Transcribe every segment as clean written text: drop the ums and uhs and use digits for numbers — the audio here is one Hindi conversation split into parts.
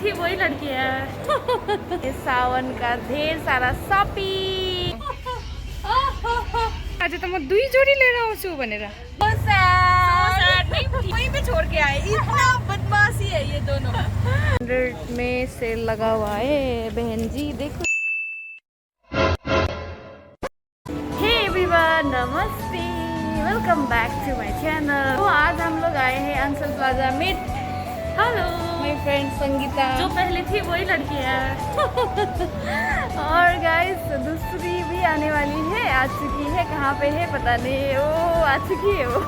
थी वही लड़की है। सावन का ढेर सारा शॉपिंग। आज तो मैं 2 जोड़ी लिएर आउँछु भनेर। वहीं पे छोड़ के आए। इतना बदमाशी है ये दोनों। 100 में सेल लगा हुआ है बहन जी, देखो। हे एवरीवन, नमस्ते, welcome back to my channel. तो आज हम लोग आए हैं Ansal Plaza meet. Hello my friend Sangeeta, जो पहले थी वही लड़की है। और गाइस दूसरी भी आने वाली है, आ चुकी है। कहाँ पे है पता नहीं, वो आ चुकी है वो।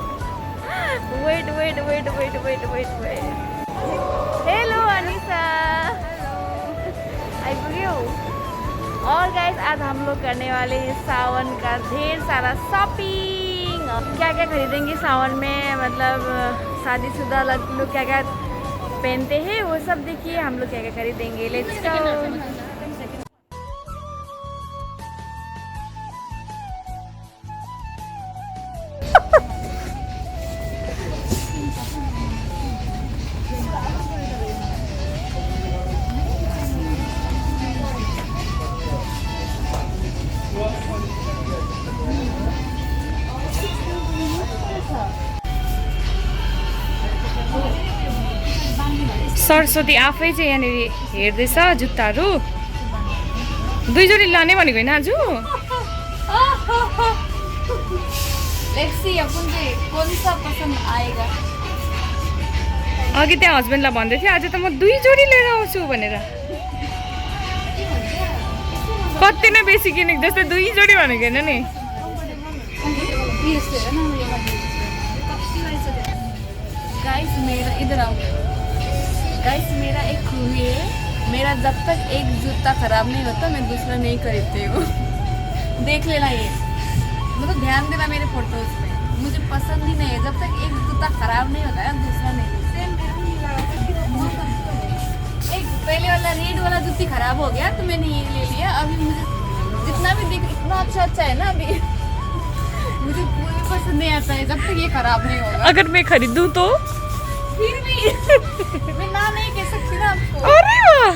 Wait wait wait wait wait wait wait. Hello Anisa, आई पुग्यो। और गाइस आज हम लोग करने वाले हैं सावन का ढेर सारा शॉपिंग। क्या क्या खरीदेंगे सावन में, मतलब शादीशुदा लोग क्या क्या पहनते हैं वो सब देखिए। हम लोग क्या क्या खरीदेंगे, लेट्स गो। सरस्वती आफै चाहिँ यहाँनिर हेर्दैछ जुत्ताहरू। 2 जोडी लाने भनेको होइन आज। लेट्स सी अपन चाहिँ कौन सा पसंद आएगा। अघि त्यहाँ हस्बेन्डलाई भन्दै थियो आज त म 2 जोडी लिएर आउँछु भनेर। कति नै बेसी किनेको जस्तै 2 जोडी भनेको होइन नि। गाइस मेरा इधर आओ। गाइस मेरा एक खूबी है, मेरा जब तक एक जूता खराब नहीं होता मैं दूसरा नहीं खरीदती हूँ। देख लेना ये, मतलब ध्यान देना मेरे फोटोज पे। मुझे पसंद ही नहीं है, जब तक एक जूता खराब नहीं होता है दूसरा नहीं। एक पहले वाला रेड वाला जूती खराब हो गया तो मैंने ये ले लिया। अभी मुझे जितना भी देख इतना अच्छा है ना, अभी मुझे कोई पसंद नहीं आता है जब तक ये खराब नहीं होगा। अगर मैं खरीदूं तो फिर भी मैं ना नहीं कह सकती ना आपको। अरे वाह,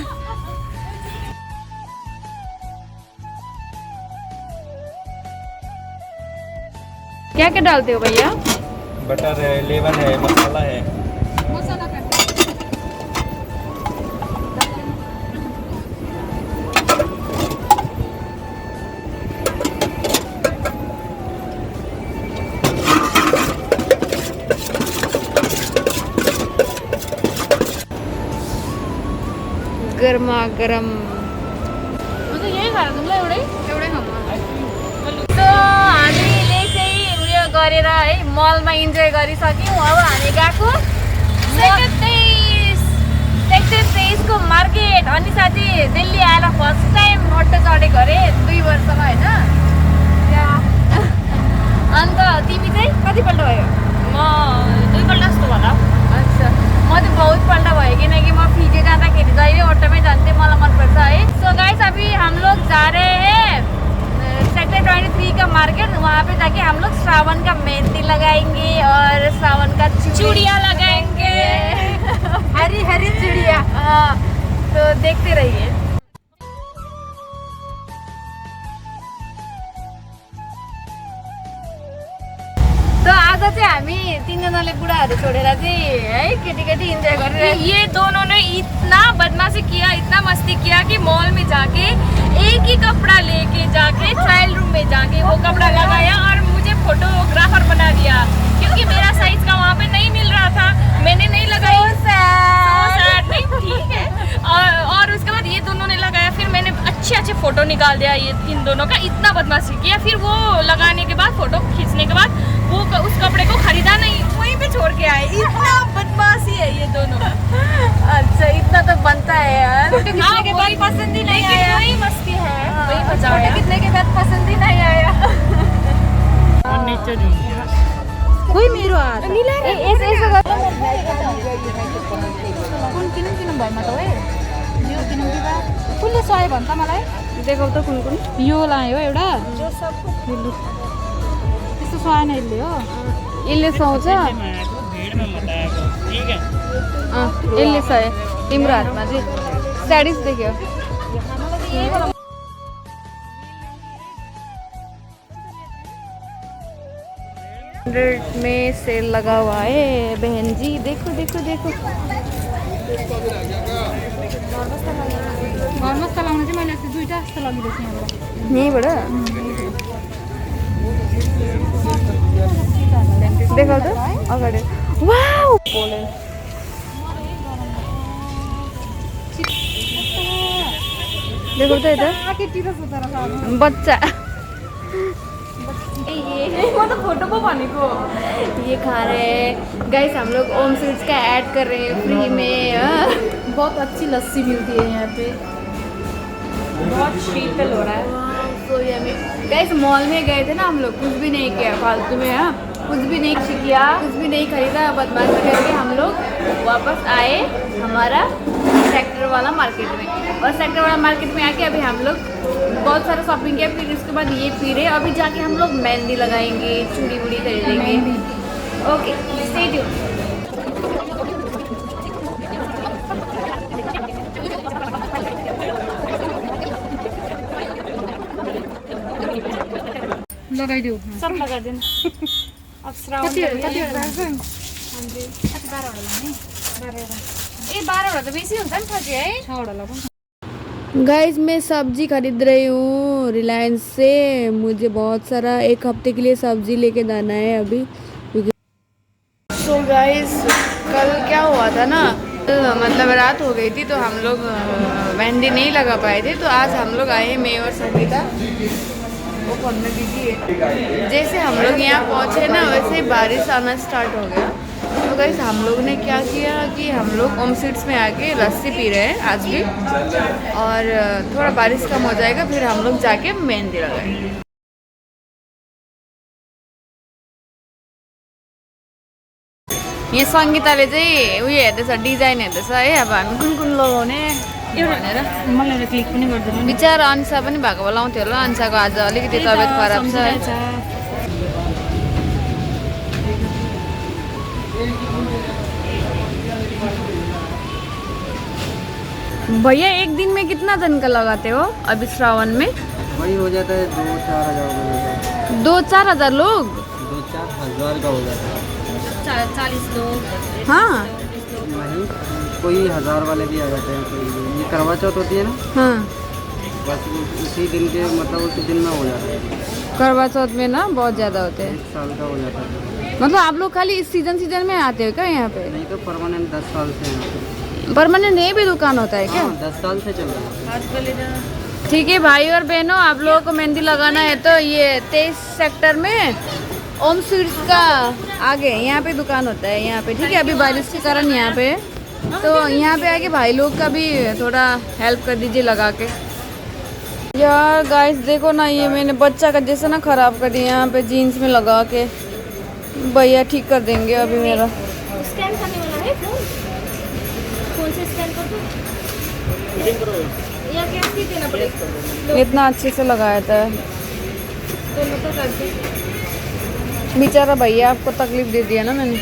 क्या क्या डालते हो भैया? बटर है, लेमन है, मसाला है। मसाला का गर्मा गरम। तो यही खा रहा एउटै खाऊँ। तो हामीले चाहिँ उयो गरेर है मलमा इन्जोय गरिसक्यौँ। अब हामी गएको सेक्टर 23 को मार्केट। अनि साथी दिल्ली आएर फर्स्ट टाइम अटो चढेको अरे 2 वर्षमा होइन। अन्त तिमी चाहिँ कतिपल्ट भयो? म 2 पल्ट जस्तो होला। अच्छा, म तो बहुत पल्ट भयो किनकि म फिजे जाँदाखेरि जहिले अटोमै जान्थेँ, मलाई मनपर्छ है। सो गाइस अभी हम लोग जा रहे हैं सेक्टर 23 का मार्केट। वहाँ पे जाके हम लोग सावन का मेहंदी लगाएंगे और सावन का चूड़ियाँ लगाएंगे। हरी हरी चूड़ियाँ। हाँ, तो देखते रहिए। तो आज चाहिँ हामी 3 जनाले बुढाहरू छोडेर चाहिँ है केटी केटी इन्जोय गरेर। ये दोनों ने इतना बदमाशी किया, इतना मस्ती किया कि मॉल में जाके एक ही कपड़ा लेके जाके ट्रायल रूम में जाके वो कपड़ा लगाया और मुझे फोटोग्राफर बना दिया, क्योंकि मेरा साइज का वहाँ पे नहीं मिल रहा था। मैंने नहीं लगाई। नहीं ठीक है। और उसके बाद ये दोनों ने लगाया, फिर मैंने अच्छे फोटो निकाल दिया ये इन दोनों का। इतना बदमाशी किया। फिर वो लगाने के बाद, फोटो खींचने के बाद वो उस कपड़े को खरीदा नहीं, वहीं पे छोड़ के आए। इतना बदमाशी है ये दोनों। अच्छा, इतना तो बनता है यार। फोटो खींचने के बाद पसंद ही नहीं आया। वही मस्ती है, वही फोटो बजाया। खींचने के बाद पसंद ही नहीं आया। कोही मेरो हात यसो गर्दा कुन किनौँ भएमा त है यो किनौँ कि बा कुनले सय भन्छ मलाई देखाउ त कुन कुन। यो लायो एउटा त्यस्तो सय नै यसले हो। यसले सुहाउँछ, यसले सय तिम्रो हातमा चाहिँ स्टडीज देखियो 100 में सेल लगा हुआ है बहन जी। देखो देखो देखो यहीँबाट देखो त अगाडि वाउ देखो तो इधर बच्चा वो तो फोटो को पानी को ये खा रहे हैं गाइस। हम लोग ओम स्वीट्स का ऐड कर रहे हैं फ्री में। बहुत अच्छी लस्सी मिलती है यहाँ पे, बहुत शीतल हो रहा है। तो यम्मी गाइस, मॉल में गए थे ना हम लोग, कुछ भी नहीं किया फालतू में। हाँ, कुछ भी नहीं किया, कुछ भी नहीं खरीदा, बदमाशी करके हम लोग वापस आए हमारा सेक्टर वाला मार्केट में। और सेक्टर वाला मार्केट में आके अभी हम लोग बहुत सारा शॉपिंग किया। फिर उसके बाद ये पी रहे, अभी जाके हम लोग मेहंदी लगाएंगे, चूड़ी वूड़ी खरीदेंगे। Okay stay tuned. लगाइदेऊ सब लगा देना। अब श्रावण ए 12 तो बेसी हुन्छ नि पछि है। गाइस मैं सब्जी खरीद रही हूँ रिलायंस से। मुझे बहुत सारा 1 हफ्ते के लिए सब्जी लेके जाना है अभी। सो गाइस कल क्या हुआ था ना, मतलब रात हो गई थी तो हम लोग मेहंदी नहीं लगा पाए थे। तो आज हम लोग आए, मैं और संगीता। वो फोन में बिजी है। जैसे हम लोग यहाँ पहुँचे ना वैसे ही बारिश आना स्टार्ट हो गया। तो गाइस हम लोग ने क्या किया कि हम लोग ओम स्वीट्स में आके लस्सी पी रहे हैं आज भी, और थोड़ा बारिश कम हो जाएगा फिर हम लोग जाके मेहंदी लगाएंगे। यहाँ सङ्गीताले चाहिँ उयो हेर्दैछ, डिजाइन हेर्दैछ है। अब हामी कुन कुन लगाउने भनेर। मलाई क्लिक पनि गर्दैन। बिचारा अन्सा पनि भएको भए लाउँथ्यो होला। अन्साको आज अलिकति तबियत खराब छ है। भैया एक दिन में कितना दिन का लगाते हो अभी श्रावण में? वही हो जाता है 2-4 हज़ार। 2-4 हज़ार लोग? 2-4 हज़ार का हो जाता है। 40 लोग। हाँ नहीं, कोई 1000 वाले भी आ जाते हैं। कोई ये करवा चौथ होती है ना, हाँ, बस उसी दिन के मतलब उसी दिन में हो जाता है। करवा चौथ में ना बहुत ज़्यादा होते हैं। 1 साल का हो जाता है। मतलब आप लोग खाली इस सीजन में आते हो क्या यहाँ पे? नहीं तो परमानेंट 10 साल से हैं। परमानेंट नहीं भी दुकान होता है क्या? 10 साल से चल रहा है। ठीक है भाई और बहनों, आप लोगों को मेहंदी लगाना है तो ये 23 सेक्टर में ओम स्वीट्स का आगे यहाँ पे दुकान होता है यहाँ पे। ठीक है, अभी बारिश के कारण यहाँ पे, तो यहाँ पे आके भाई लोग का भी थोड़ा हेल्प कर दीजिए लगा के। यार गाइस देखो ना, ये मैंने बच्चा का जैसे ना खराब कर दिया यहाँ पे जीन्स में लगा के। भैया ठीक कर देंगे अभी मेरा। स्कैन करने वाला है फोन से स्कैन कर दो या कैश भी देना पड़ेगा? इतना अच्छे से लगाया था दोनों का करके। बेचारा भैया, आपको तकलीफ दे दिया ना मैंने।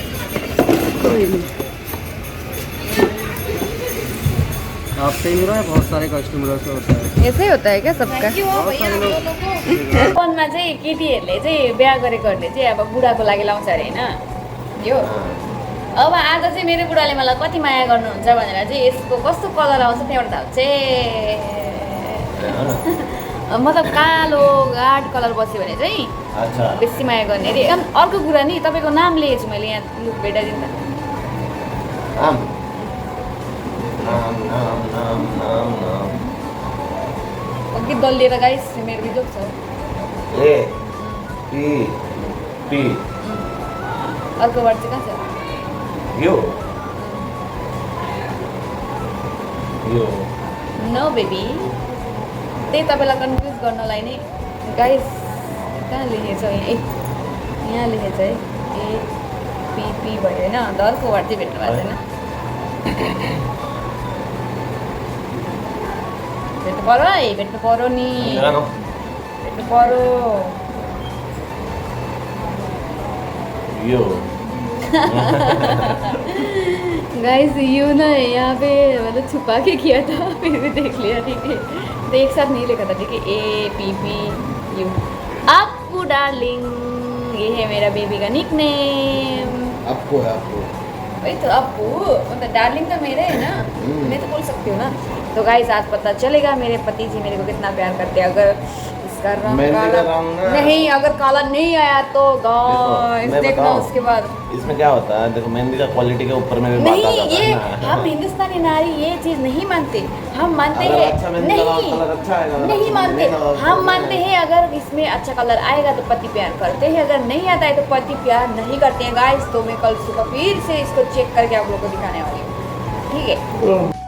आपसे ही हो रहा है, बहुत सारे कस्टमरों से होता है। ऐसे ही होता है क्या सबका? बहुत सारे लोग फोनमा चाहिँ केटीहरूले चाहिँ बिहा गरेकोहरूले चाहिँ अब बुढाको लागि लाउँछ अरे होइन यो। अब आज चाहिँ मेरो बुढाले मलाई कति माया गर्नुहुन्छ भनेर चाहिँ यसको कस्तो कलर आउँछ त्यहाँबाट थाहा चाहिँ मतलब कालो गाढ कलर बस्यो भने चाहिँ बेसी माया गर्ने अरे। अर्को कुरा नि, तपाईँको नाम लिएछु मैले यहाँ, लुक भेटाइदिनु त। अघि दलिएर गाइस मेरो बिजोक छ। अर्को वर्ड चाहिँ कहाँ छ? यो नो बेबी, त्यही तपाईँलाई कन्फ्युज गर्नलाई नै गाइस कहाँ लेखेछ ए यहाँ लेखेछ है APP भयो होइन। अन्त अर्को वर्ड चाहिँ भेट्नु भएको छैन। भेट्नु पऱ्यो है, भेट्नु पऱ्यो नि, भेट्नु पऱ्यो। यो गाइस यू ना यहाँ पे मतलब छुपा के किया था फिर भी देख लिया, ठीक है। तो एक साथ नहीं लिखा था, ठीक है। APPU अप्पू डार्लिंग, ये है मेरा बेबी का निक नेम। आपको है आपको वही तो अप्पू, मतलब डार्लिंग तो मेरे है ना, मैं तो बोल सकती हूँ ना। तो गाइस आज पता चलेगा मेरे पति जी मेरे को कितना प्यार करते हैं। अगर इसका रंग मेहंदी का काला रंग ना- नहीं, अगर काला नहीं आया तो गाइस मैं देखना बताऊं? उसके बाद। इसमें क्या होता है, देखो मेहंदी का क्वालिटी के ऊपर में भी बात आ नहीं, जाता ये है ना। हम हिंदुस्तानी नारी ये चीज नहीं मानते। हम मानते अगर हैं अच्छा मेहंदी लगाओ, नहीं, कलर अच्छा आएगा, अगर नहीं अच्छा मानते। मेहंदी लगाओ, हम तो मानते हैं अगर इसमें अच्छा कलर आएगा तो पति प्यार करते हैं, अगर नहीं आता है तो पति प्यार नहीं करते हैं गाइस। तो मैं कल सुबह फिर से इसको चेक करके आप लोगों को दिखाने वाली हूँ, ठीक है।